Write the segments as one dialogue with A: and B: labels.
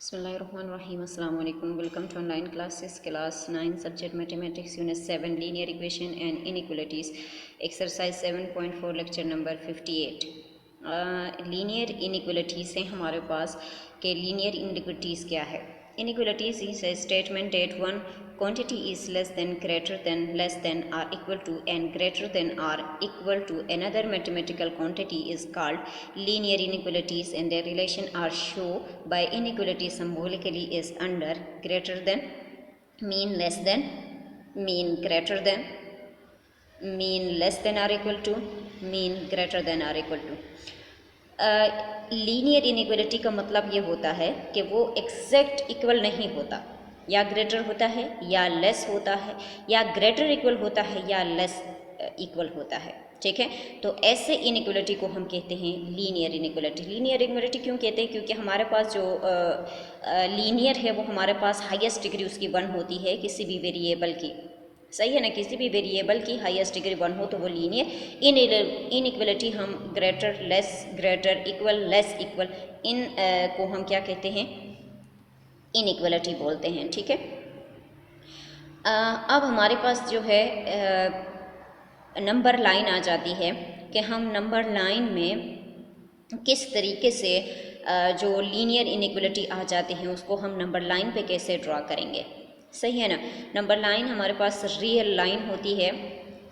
A: Bismillahirrahmanirrahim. Assalamu alaikum. Welcome to online classes, class 9, subject mathematics, unit 7, linear equation and inequalities, exercise 7.4, lecture number 58. Linear inequalities हैं हमारे पास कि linear inequalities क्या है. Inequalities is a statement that one quantity is less than, greater than, less than or equal to and greater than or equal to another mathematical quantity is called linear inequalities, and their relation are shown by inequality symbolically is under, greater than, mean, less than, mean, greater than, mean, less than or equal to, mean, greater than or equal to. Linear inequality का मतलब ये होता है कि वो exact equal नहीं होता, या ग्रेटर होता है या लेस होता है, या ग्रेटर इक्वल होता है या लेस इक्वल होता है. ठीक है, तो ऐसे इनइक्वलिटी को हम कहते हैं लीनियर इनइक्वलिटी. लीनियर इनइक्वलिटी क्यों कहते हैं? क्योंकि हमारे पास जो लीनियर है वो हमारे पास हाईएस्ट डिग्री उसकी 1 होती है किसी भी वेरिएबल की. सही है ना, किसी भी वेरिएबल की हाईएस्ट डिग्री 1 हो तो वो लीनियर. इनइक्वलिटी हम greater, less, greater, equal, less equal, इन को हम क्या कहते हैं? इनइक्वलिटी बोलते हैं. ठीक है, अब हमारे पास जो है नंबर लाइन आ जाती है कि हम नंबर लाइन में किस तरीके से जो लीनियर इनइक्वलिटी आ जाती हैं उसको हम नंबर लाइन पे कैसे ड्रा करेंगे. सही है ना, नंबर लाइन हमारे पास रियल लाइन होती है.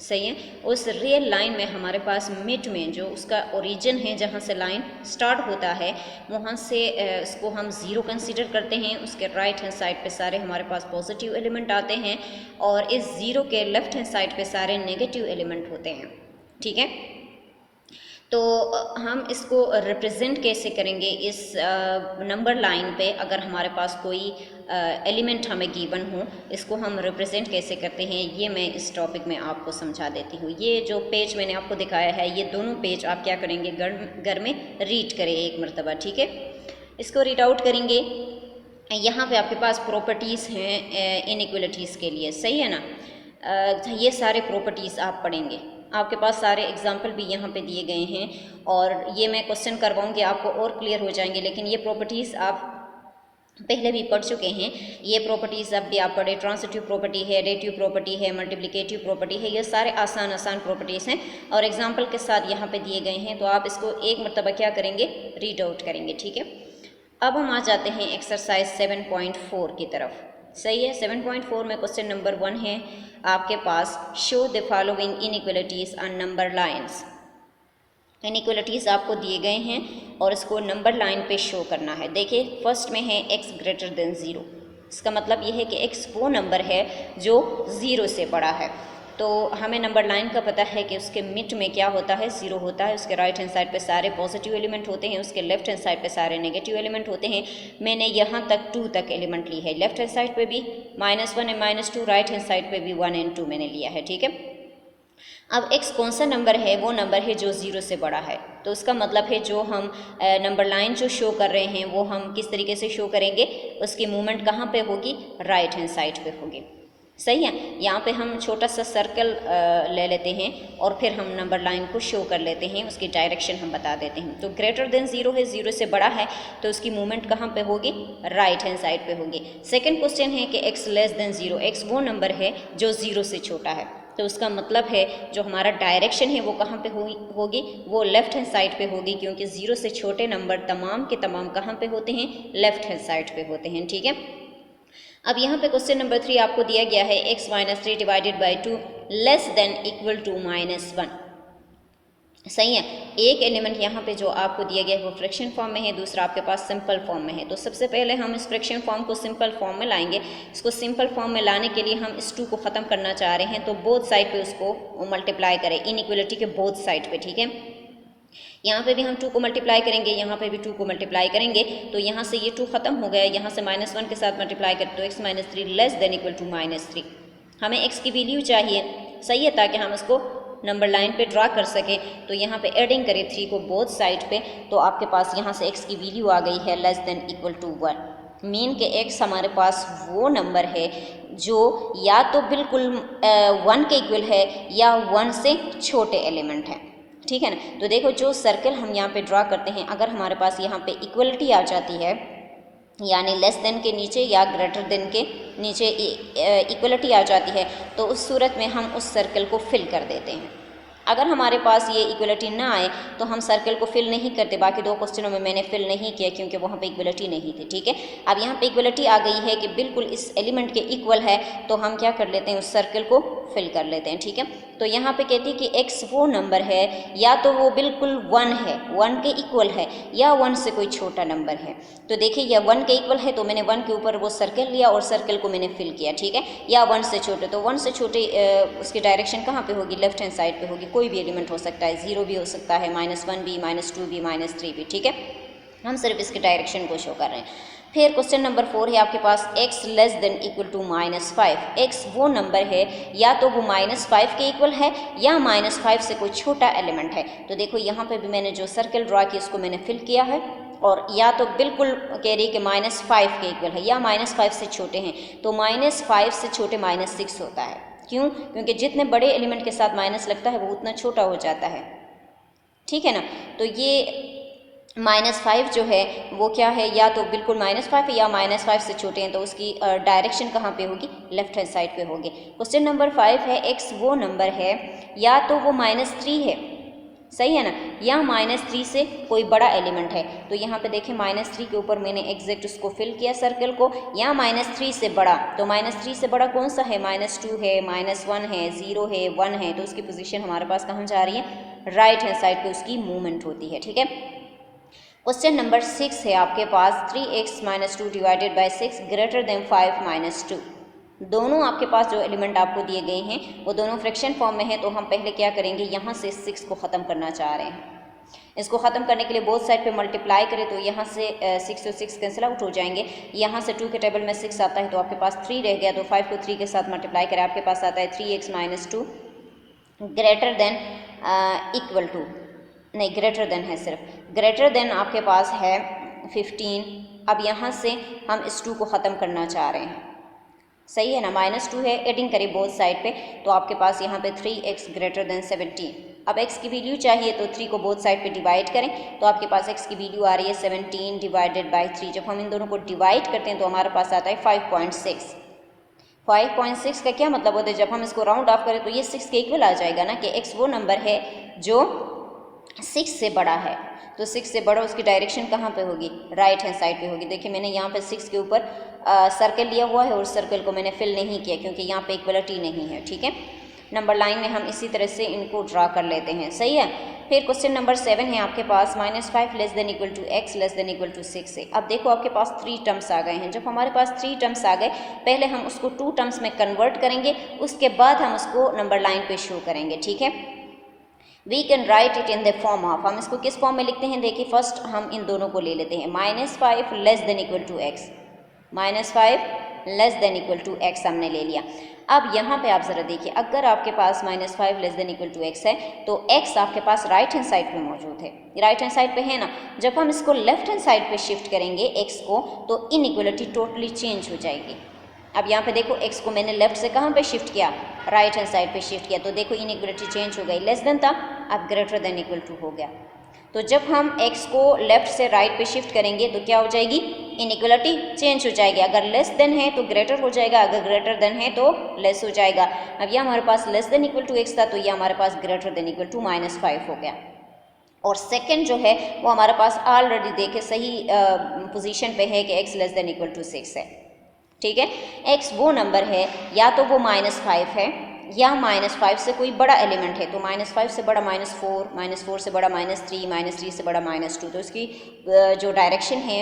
A: सही है, उस रियल लाइन में हमारे पास मिड में जो उसका ओरिजिन है, जहाँ से लाइन स्टार्ट होता है, वहाँ से इसको हम ज़ीरो कंसीडर करते हैं. उसके राइट हैंड साइड पे सारे हमारे पास पॉजिटिव एलिमेंट आते हैं और इस ज़ीरो के लेफ़्ट हैंड साइड पे सारे नेगेटिव एलिमेंट होते हैं. ठीक है, तो हम इसको रिप्रेजेंट कैसे करेंगे इस नंबर लाइन पे? अगर हमारे पास कोई एलिमेंट हमें गिवन हो, इसको हम रिप्रेजेंट कैसे करते हैं ये मैं इस टॉपिक में आपको समझा देती हूँ. ये जो पेज मैंने आपको दिखाया है, ये दोनों पेज आप क्या करेंगे, घर में रीड करें एक मरतबा. ठीक है, इसको रीड आउट करेंगे. यहाँ पे आपके पास प्रॉपर्टीज़ हैं इनइक्वलिटीज़ के लिए. सही है ना, ये सारे प्रॉपर्टीज़ आप पढ़ेंगे. आपके पास सारे एग्जाम्पल भी यहाँ पे दिए गए हैं और ये मैं क्वेश्चन करवाऊँगी, आपको और क्लियर हो जाएंगे. लेकिन ये प्रॉपर्टीज़ आप पहले भी पढ़ चुके हैं. ये प्रॉपर्टीज़ अब भी आप पढ़े. ट्रांसिटिव प्रॉपर्टी है, एडिटिव प्रॉपर्टी है, मल्टीप्लिकेटिव प्रॉपर्टी है. ये सारे आसान प्रॉपर्टीज़ हैं और एग्जाम्पल के साथ यहाँ पे दिए गए हैं. तो आप इसको एक मरतबा क्या करेंगे, रीड आउट करेंगे. ठीक है, अब हम आ जाते हैं एक्सरसाइज 7.4 की तरफ. सही है, 7.4 में क्वेश्चन नंबर 1 है आपके पास, show the following inequalities on number lines. Inequalities आपको दिए गए हैं और इसको नंबर लाइन पे शो करना है. देखिए, फर्स्ट में है x ग्रेटर देन 0. इसका मतलब ये है कि x वो नंबर है जो 0 से बड़ा है. तो हमें नंबर लाइन का पता है कि उसके मिड में क्या होता है, 0 होता है. उसके राइट हैंड साइड पे सारे पॉजिटिव एलिमेंट होते हैं, उसके लेफ्ट हैंड साइड पे सारे नेगेटिव एलिमेंट होते हैं. मैंने यहाँ तक 2 तक एलिमेंट ली है. लेफ्ट हैंड साइड पे भी -1 एंड -2, राइट हैंड साइड पे भी 1 एंड 2 मैंने लिया है. ठीक है, अब x कौन सा नंबर है? वो नंबर है जो 0 से बड़ा है. तो उसका मतलब है जो हम नंबर लाइन जो शो कर रहे हैं वो हम किस तरीके से शो करेंगे, उसकी मूवमेंट कहाँ पे होगी, राइट हैंड साइड पे होगी. सही है, यहाँ पे हम छोटा सा सर्कल ले लेते हैं और फिर हम नंबर लाइन को शो कर लेते हैं, उसकी डायरेक्शन हम बता देते हैं. तो ग्रेटर देन 0 है, 0 से बड़ा है, तो उसकी मूवमेंट कहाँ पे होगी, राइट हैंड साइड पे होगी. सेकंड क्वेश्चन है कि x लेस देन 0. x वो नंबर है जो 0 से छोटा है. तो उसका मतलब है जो हमारा डायरेक्शन है वो कहाँ पे होगी, वो लेफ़्ट हैंड साइड पे होगी, क्योंकि 0 से छोटे नंबर तमाम के तमाम कहाँ पे होते हैं, लेफ़्ट हैंड साइड पे होते हैं. ठीक है, अब यहाँ पे क्वेश्चन नंबर 3 आपको दिया गया है x - 3 divided by 2 less than equal to -1. सही है, एक एलिमेंट यहाँ पे जो आपको दिया गया है वो फ्रैक्शन फॉर्म में है, दूसरा आपके पास सिंपल फॉर्म में है. तो सबसे पहले हम इस फ्रैक्शन फॉर्म को सिंपल फॉर्म में लाएंगे. इसको सिंपल फॉर्म में लाने के लिए हम इस 2 को ख़त्म करना चाह रहे हैं, तो बोथ साइड पे उसको मल्टीप्लाई करें, इनइक्वलिटी के बोथ साइड पे. ठीक है, यहाँ पे भी हम 2 को मल्टीप्लाई करेंगे, यहाँ पे भी 2 को मल्टीप्लाई करेंगे. तो यहाँ से ये 2 ख़त्म हो गया, यहाँ से -1 के साथ मल्टीप्लाई करें तो x - 3 less than equal to -3. हमें x की वैल्यू चाहिए. सही है, ताकि हम इसको नंबर लाइन पे ड्रा कर सकें. तो यहाँ पे एडिंग करें 3 को बोथ साइड पे, तो आपके पास यहाँ से x की वैल्यू आ गई है less than equal to 1. Mean के x हमारे पास वो नंबर है जो या तो बिल्कुल 1 के इक्वल है या 1 से छोटे एलिमेंट है. ठीक है ना, तो देखो जो सर्कल हम यहाँ पे ड्रा करते हैं, अगर हमारे पास यहाँ पे इक्वलिटी आ जाती है यानी लेस देन के नीचे या ग्रेटर देन के नीचे इक्वलिटी आ जाती है, तो उस सूरत में हम उस सर्कल को फिल कर देते हैं। अगर हमारे पास ये इक्वलिटी ना आए तो हम सर्कल को फिल नहीं करते। बाकी दो क्वेश्चनों में मैंने फिल नहीं किया क्योंकि वहाँ पे इक्वलिटी नहीं थी, ठीक है। अब यहाँ पे इक्वलिटी आ गई है कि बिल्कुल इस एलिमेंट के इक्वल है, तो हम क्या कर लेते हैं, उस सर्कल को फिल कर लेते हैं, ठीक है। तो यहाँ पे कहती है कि x वो नंबर है या तो वो बिल्कुल 1 है, 1 के इक्वल है, या 1 से कोई छोटा नंबर है। तो देखिए यह 1 के इक्वल है तो मैंने 1 के ऊपर वो सर्कल लिया और सर्कल को मैंने फिल किया, ठीक है। या 1 से छोटे, तो 1 से छोटे उसकी डायरेक्शन कहाँ पे होगी, लेफ्ट हैंड साइड पे होगी। कोई भी एलिमेंट हो सकता है, 0 भी हो सकता है, -1 भी, -2 भी, -3 भी, ठीक है। हम सिर्फ इसके डायरेक्शन को शो कर रहे हैं। फिर क्वेश्चन नंबर 4 है आपके पास, x less than equal to -5। x वो नंबर है या तो वो -5 के इक्वल है या -5 से कोई छोटा एलिमेंट है। तो देखो यहाँ पे भी मैंने जो सर्कल ड्रा किया उसको मैंने फिल किया है, और या तो बिल्कुल कह रही है कि -5 के इक्वल है या -5 से छोटे हैं। तो -5 से छोटे -6 होता है। क्यों? क्योंकि जितने बड़े एलिमेंट के साथ माइनस लगता है वो उतना छोटा हो जाता है, ठीक है ना। तो ये -5 जो है वो क्या है, या तो बिल्कुल -5 या -5 से छोटे हैं, तो उसकी डायरेक्शन कहाँ पे होगी, लेफ्ट हैंड साइड पे होगी। क्वेश्चन नंबर 5 है, x वो नंबर है या तो वो -3 है, सही है ना, या -3 से कोई बड़ा एलिमेंट है। तो यहाँ पे देखें -3 के ऊपर मैंने एग्जैक्ट उसको फिल किया सर्कल को, या -3 से बड़ा। तो -3 से बड़ा कौन सा है, -2 है, -1 है, 0 है, 1 है। तो उसकी पोजीशन हमारे पास कहाँ जा रही है, राइट हैंड साइड पे उसकी मूवमेंट होती है, ठीक है। क्वेश्चन नंबर 6 है आपके पास, 3x - 2 divided by 6 greater than 5 - 2। दोनों आपके पास जो एलिमेंट आपको दिए गए हैं वो दोनों फ्रैक्शन फॉर्म में है। तो हम पहले क्या करेंगे, यहाँ से 6 को ख़त्म करना चाह रहे हैं। इसको ख़त्म करने के लिए बोथ साइड पे मल्टीप्लाई करें, तो यहाँ से 6 और 6 कैंसिल आउट हो जाएंगे। यहाँ से 2 के टेबल में 6 आता है तो आपके पास 3 रह गया। तो 5 को 3 के साथ मल्टीप्लाई करें, आपके पास आता है 3x - 2 greater than equal to, नहीं ग्रेटर देन है, सिर्फ ग्रेटर देन आपके पास है 15। अब यहाँ से हम इस 2 को ख़त्म करना चाह रहे हैं, सही है ना, -2 है, एडिंग करें बोथ साइड पे, तो आपके पास यहाँ पे 3x ग्रेटर देन 17। अब x की वैल्यू चाहिए तो 3 को बोथ साइड पे डिवाइड करें, तो आपके पास x की वैल्यू आ रही है 17 डिवाइडेड बाई 3। जब हम इन दोनों को डिवाइड करते हैं तो हमारे पास आता है 5.6। 5.6 का क्या मतलब होता है, जब हम इसको राउंड ऑफ करें तो ये 6 के इक्वल आ जाएगा ना, कि x वो नंबर है जो 6 से बड़ा है। तो 6 से बड़ा उसकी डायरेक्शन कहाँ पे होगी, राइट हैंड साइड पे होगी। देखिए मैंने यहाँ पे 6 के ऊपर सर्कल लिया हुआ है और सर्कल को मैंने फिल नहीं किया क्योंकि यहाँ पे इक्वलिटी नहीं है, ठीक है। नंबर लाइन में हम इसी तरह से इनको ड्रा कर लेते हैं, सही है। फिर क्वेश्चन नंबर 7 है आपके पास, -5 less than equal to x less than equal to 6 है। अब देखो आपके पास 3 टर्म्स आ गए हैं। जब हमारे पास 3 टर्म्स आ गए, पहले हम उसको 2 टर्म्स में कन्वर्ट करेंगे, उसके बाद हम उसको नंबर लाइन पे शो करेंगे, ठीक है। We can write it in the form of, हम इसको किस फॉर्म में लिखते हैं, देखिए फर्स्ट हम इन दोनों को ले लेते हैं, -5 less than equal to x, -5 less than equal to x हमने ले लिया। अब यहाँ पे आप ज़रा देखिए, अगर आपके पास -5 less than equal to x है तो x आपके पास राइट हैंड साइड पे मौजूद है, राइट हैंड साइड पे है ना। जब हम इसको लेफ्ट हैंड साइड पे शिफ्ट करेंगे x को, तो इनइक्वलिटी टोटली चेंज हो जाएगी। अब यहाँ पे देखो x को मैंने लेफ्ट से कहाँ पे शिफ्ट किया, राइट हैंड साइड पे शिफ्ट किया, तो देखो इनइक्वलिटी चेंज हो गई, लेस देन था अब ग्रेटर देन इक्वल टू हो गया। तो जब हम x को लेफ्ट से राइट पे शिफ्ट करेंगे तो क्या हो जाएगी, इनइक्वलिटी चेंज हो जाएगी। अगर लेस देन है तो ग्रेटर हो जाएगा, अगर ग्रेटर देन है तो लेस हो जाएगा। अब यह हमारे पास less than equal to x था, तो यह हमारे पास ग्रेटर देन इक्वल टू -5 हो गया। और सेकंड जो है वो हमारे पास ऑलरेडी देखे सही पोजीशन पे है कि x less than equal to 6 है, ठीक है। x वो नंबर है या तो वो -5 है या -5 से कोई बड़ा एलिमेंट है। तो -5 से बड़ा -4, -4 से बड़ा -3, -3 से बड़ा -2। तो इसकी जो डायरेक्शन है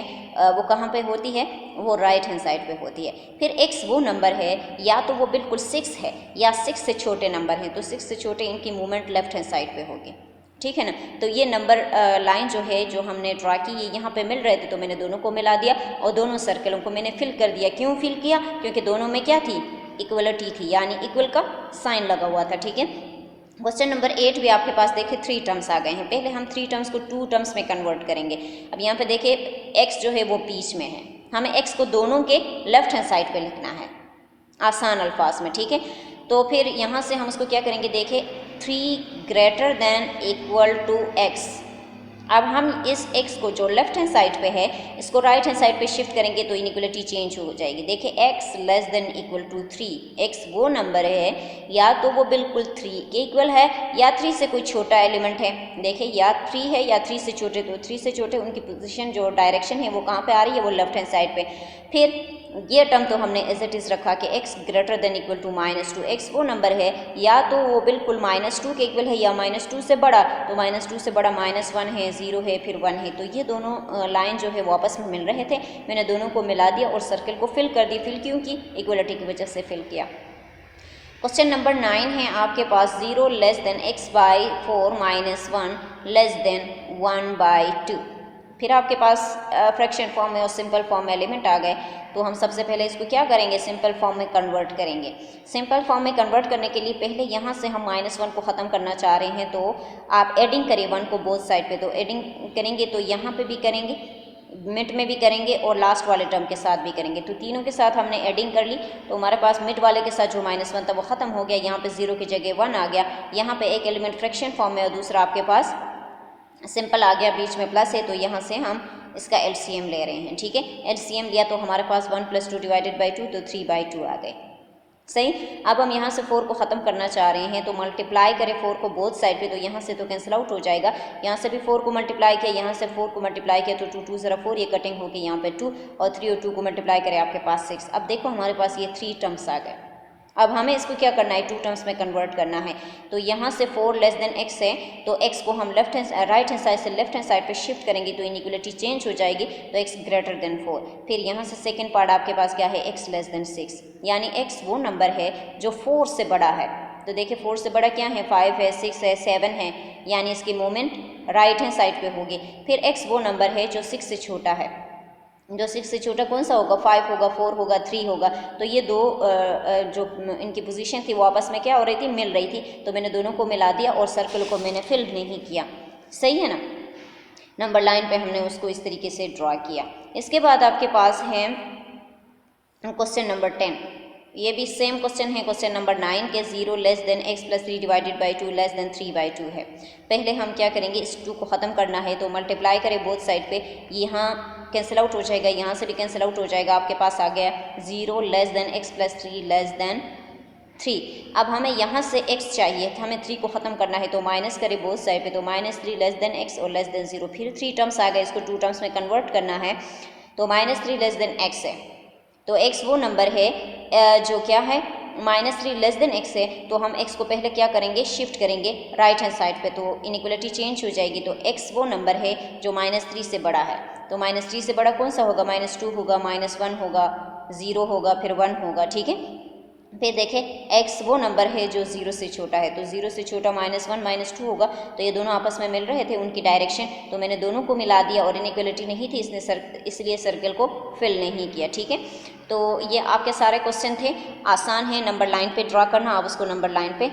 A: वो कहाँ पे होती है, वो राइट हैंड साइड पे होती है। फिर x वो नंबर है या तो वो बिल्कुल 6 है या 6 से छोटे नंबर हैं, तो 6 से छोटे इनकी मूवमेंट लेफ्ट हैंड साइड पे होगी, ठीक है ना। तो ये नंबर लाइन जो है जो हमने ड्रा की, ये यहाँ पे मिल रहे थे तो मैंने दोनों को मिला दिया और दोनों सर्कलों को मैंने फिल कर दिया। क्यों फिल किया, क्योंकि दोनों में क्या थी, इक्वलिटी थी, यानी इक्वल का साइन लगा हुआ था, ठीक है। क्वेश्चन नंबर 8 भी आपके पास देखिए 3 टर्म्स आ गए हैं। पहले हम 3 टर्म्स को 2 टर्म्स में कन्वर्ट करेंगे। अब यहाँ पे देखिए x जो है वो बीच में है, हमें x को दोनों के लेफ्ट हैंड साइड पे लिखना है आसान अल्फाज में, ठीक है। तो फिर यहाँ से हम उसको क्या करेंगे, देखिए 3 greater than equal to x, अब हम इस x को जो लेफ्ट हैंड साइड पे है इसको राइट हैंड साइड पे शिफ्ट करेंगे तो इनइक्वलिटी चेंज हो जाएगी। देखिए x less than equal to 3, x वो नंबर है या तो वो बिल्कुल 3 के इक्वल है या 3 से कोई छोटा एलिमेंट है। देखिए या 3 है या 3 से छोटे, तो 3 से छोटे उनकी पोजीशन जो डायरेक्शन है वो कहाँ पे आ रही है, वो लेफ्ट हैंड साइड पे। फिर ये टर्म तो हमने एज इट इज़ रखा कि x greater than equal to -2, x वो नंबर है या तो वो बिल्कुल -2 के इक्वल है या -2 से बड़ा, तो -2 से बड़ा -1 है, 0 है, फिर 1 है। तो ये दोनों लाइन जो है वो आपस में मिल रहे थे, मैंने दोनों को मिला दिया और सर्कल को फिल कर दिया। फिल क्यों की? इक्वलिटी की वजह से फिल किया। क्वेश्चन नंबर 9 है आपके पास 0 less than x/4 -1 less than 1/2। फिर आपके पास फ्रैक्शन फॉर्म में और सिंपल फॉर्म में एलिमेंट आ गए, तो हम सबसे पहले इसको क्या करेंगे, सिंपल फॉर्म में कन्वर्ट करेंगे। सिंपल फॉर्म में कन्वर्ट करने के लिए पहले यहाँ से हम -1 को ख़त्म करना चाह रहे हैं, तो आप एडिंग करिए 1 को बोथ साइड पे। तो एडिंग करेंगे तो यहाँ पे भी करेंगे, मिड में भी करेंगे और लास्ट वाले टर्म के साथ भी करेंगे। तो तीनों के साथ हमने एडिंग कर ली, तो हमारे पास मिड वाले के साथ जो -1 था वो ख़त्म हो गया, यहाँ पे 0 की जगह 1 आ गया। यहाँ पे एक एलिमेंट फ्रैक्शन फॉर्म में और दूसरा आपके पास सिंपल आ गया, बीच में प्लस है, तो यहाँ से हम इसका एलसीएम ले रहे हैं। ठीक है, एलसीएम लिया तो हमारे पास 1 + 2 डिवाइडेड बाई 2, तो 3/2 आ गए। सही। अब हम यहाँ से 4 को ख़त्म करना चाह रहे हैं, तो मल्टीप्लाई करें 4 को बोथ साइड पे, तो यहाँ से तो कैंसिल आउट हो जाएगा। यहाँ से भी 4 को मल्टीप्लाई किया, यहाँ से 4 को मल्टीप्लाई किया, तो 2 2 ज़रा 4, ये कटिंग होगी यहाँ पे 2, और 3 और 2 को मल्टीप्लाई करें आपके पास 6। अब देखो हमारे पास ये 3 टर्म्स आ गए। अब हमें इसको क्या करना है, 2 टर्म्स में कन्वर्ट करना है। तो यहाँ से 4 लेस देन x है, तो x को हम राइट हैंड साइड से लेफ्ट हैंड साइड पे शिफ्ट करेंगे तो इनइक्वलिटी चेंज हो जाएगी, तो x ग्रेटर देन 4। फिर यहाँ से सेकंड पार्ट आपके पास क्या है, x लेस देन 6, यानी x वो नंबर है जो 4 से बड़ा है। तो देखिए 4 से बड़ा क्या है, 5 है, 6 है, 7 है, यानी इसकी मूवमेंट राइट हैंड साइड पे होगी। फिर x वो नंबर है जो 6 से छोटा है, जो 6 से छोटा कौन सा होगा, 5 होगा, 4 होगा, 3 होगा। तो ये दो जो इनकी पोजीशन थी वो आपस में क्या हो रही थी, मिल रही थी, तो मैंने दोनों को मिला दिया और सर्कल को मैंने फिल नहीं किया। सही है ना, नंबर लाइन पे हमने उसको इस तरीके से ड्रॉ किया। इसके बाद आपके पास है क्वेश्चन नंबर 10, ये भी सेम क्वेश्चन है क्वेश्चन नंबर 9 के 0 less than x + 3 divided by 2 less then 3/2 है। पहले हम क्या करेंगे, इस 2 को ख़त्म करना है, तो मल्टीप्लाई करें बोथ साइड पे, यहाँ कैंसिल आउट हो जाएगा, यहाँ से भी कैंसिल आउट हो जाएगा। आपके पास आ गया 0 less than x + 3 less then 3। अब हमें यहाँ से x चाहिए, हमें 3 को ख़त्म करना है, तो माइनस करें बोथ साइड पे, तो -3 लेस देन x और लेस देन 0। फिर 3 टर्म्स आ गए, इसको 2 टर्म्स में कन्वर्ट करना है, तो -3 लेस देन x है, तो x वो नंबर है जो क्या है, -3 लेस देन x है, तो हम x को पहले क्या करेंगे, शिफ्ट करेंगे राइट हैंड साइड पे, तो इनइक्वलिटी चेंज हो जाएगी। तो x वो नंबर है जो -3 से बड़ा है, तो -3 से बड़ा कौन सा होगा, -2 होगा, -1 होगा, 0 होगा, फिर 1 होगा। ठीक है, फिर देखें x वो नंबर है जो 0 से छोटा है, तो 0 से छोटा -1 -2 होगा, तो ये दोनों आपस में मिल रहे थे, उनकी डायरेक्शन, तो मैंने दोनों को मिला दिया और इनइक्वलिटी नहीं थी इसलिए सर्कल को फिल नहीं किया। ठीक है, तो ये आपके सारे क्वेश्चन थे, आसान है नंबर लाइन पे ड्रा करना, आप उसको नंबर लाइन पे